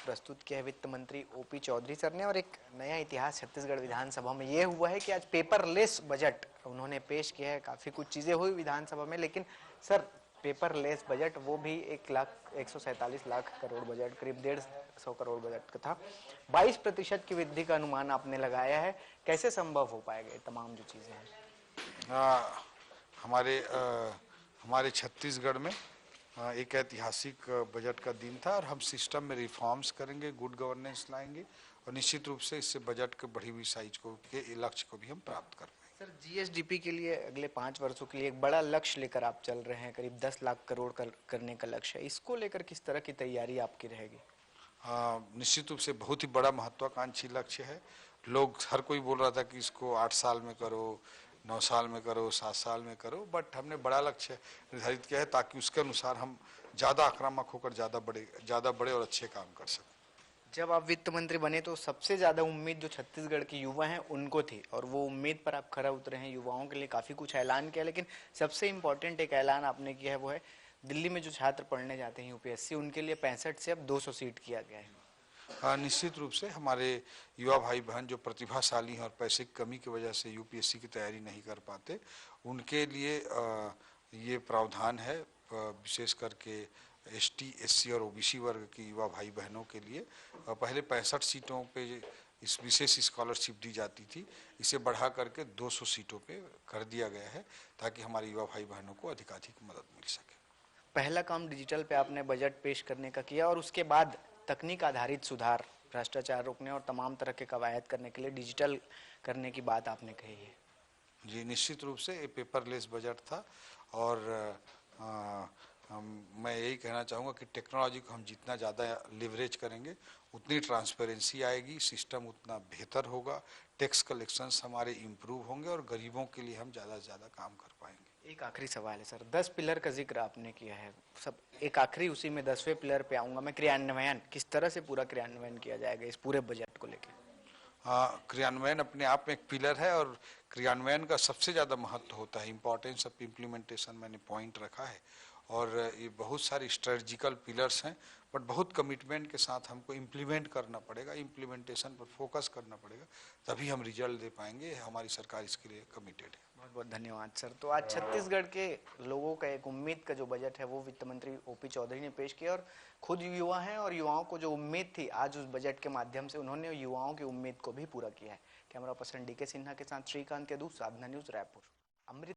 प्रस्तुत किया है वित्त मंत्री ओपी चौधरी सर ने। और एक नया इतिहास छत्तीसगढ़ विधानसभा में ये हुआ है कि आज पेपरलेस बजट उन्होंने पेश किया है। काफी कुछ चीजें हुई विधानसभा में, लेकिन सर पेपरलेस बजट, वो भी 1,47 लाख करोड़ बजट, करीब 150 करोड़ बजट का था। 22% की वृद्धि का अनुमान आपने लगाया है। कैसे संभव हो पाएगा ये तमाम जो चीजें हैं? हमारे छत्तीसगढ़ में एक ऐतिहासिक बजट का दिन था और हम सिस्टम में रिफॉर्म्स करेंगे, गुड गवर्नेंस लाएंगे और निश्चित रूप से इससे बजट के बढ़ी हुई साइज को के लक्ष्य को भी हम प्राप्त कर पाएंगे। सर जीएसडीपी के लिए अगले 5 वर्षों के लिए एक बड़ा लक्ष्य लेकर आप चल रहे हैं, करीब 10 लाख करोड़ करने का लक्ष्य है। इसको लेकर किस तरह की तैयारी आपकी रहेगी? निश्चित रूप से बहुत ही बड़ा महत्वाकांक्षी लक्ष्य है। लोग हर कोई बोल रहा था कि इसको 8 साल में करो, 9 साल में करो, 7 साल में करो, बट हमने बड़ा लक्ष्य निर्धारित किया है ताकि उसके अनुसार हम ज़्यादा आक्रामक होकर ज़्यादा बड़े और अच्छे काम कर सकें। जब आप वित्त मंत्री बने तो सबसे ज्यादा उम्मीद जो छत्तीसगढ़ के युवा हैं उनको थी, और वो उम्मीद पर आप खरा उतरे हैं। युवाओं के लिए काफी कुछ ऐलान किया, लेकिन सबसे इम्पोर्टेंट एक ऐलान आपने किया है, वो है दिल्ली में जो छात्र पढ़ने जाते हैं यूपीएससी, उनके लिए 65 से अब 200 सीट किया गया है। निश्चित रूप से हमारे युवा भाई बहन जो प्रतिभाशाली हैं और पैसे की कमी की वजह से यूपीएससी की तैयारी नहीं कर पाते, उनके लिए ये प्रावधान है, विशेष करके एसटी, एससी और ओबीसी वर्ग के युवा भाई बहनों के लिए। पहले 65 सीटों पे इस विशेष स्कॉलरशिप दी जाती थी, इसे बढ़ा करके 200 सीटों पे कर दिया गया है ताकि हमारे युवा भाई बहनों को अधिकाधिक मदद मिल सके। पहला काम डिजिटल पे आपने बजट पेश करने का किया, और उसके बाद तकनीक आधारित सुधार, भ्रष्टाचार रोकने और तमाम तरह के कवायद करने के लिए डिजिटल करने की बात आपने कही है। जी, निश्चित रूप से ये पेपरलेस बजट था और मैं यही कहना चाहूँगा कि टेक्नोलॉजी को हम जितना ज़्यादा लिवरेज करेंगे उतनी ट्रांसपेरेंसी आएगी, सिस्टम उतना बेहतर होगा, टैक्स कलेक्शंस हमारे इम्प्रूव होंगे और गरीबों के लिए हम ज़्यादा से ज़्यादा काम कर पाएंगे। एक आखिरी सवाल है सर, 10 पिलर का जिक्र आपने किया है, सब एक आखिरी उसी में 10वें पिलर पे आऊंगा मैं, क्रियान्वयन किस तरह से पूरा क्रियान्वयन किया जाएगा इस पूरे बजट को लेकर? क्रियान्वयन अपने आप में एक पिलर है और क्रियान्वयन का सबसे ज़्यादा महत्व होता है। इम्पोर्टेंस ऑफ इम्प्लीमेंटेशन मैंने पॉइंट रखा है और ये बहुत सारी स्ट्रेटजिकल पिलर्स हैं, बट बहुत कमिटमेंट के साथ हमको इम्प्लीमेंट करना पड़ेगा, इम्प्लीमेंटेशन पर फोकस करना पड़ेगा, तभी हम रिजल्ट दे पाएंगे। हमारी सरकार इसके लिए कमिटेड है। बहुत बहुत धन्यवाद सर। तो आज छत्तीसगढ़ के लोगों का एक उम्मीद का जो बजट है वो वित्त मंत्री ओपी चौधरी ने पेश किया, और खुद युवा हैं और युवाओं को जो उम्मीद थी आज उस बजट के माध्यम से उन्होंने युवाओं की उम्मीद को भी पूरा किया है। कैमरा पर्सन डीके सिन्हा के साथ श्रीकांत यदू, साधना न्यूज, रायपुर। अमृत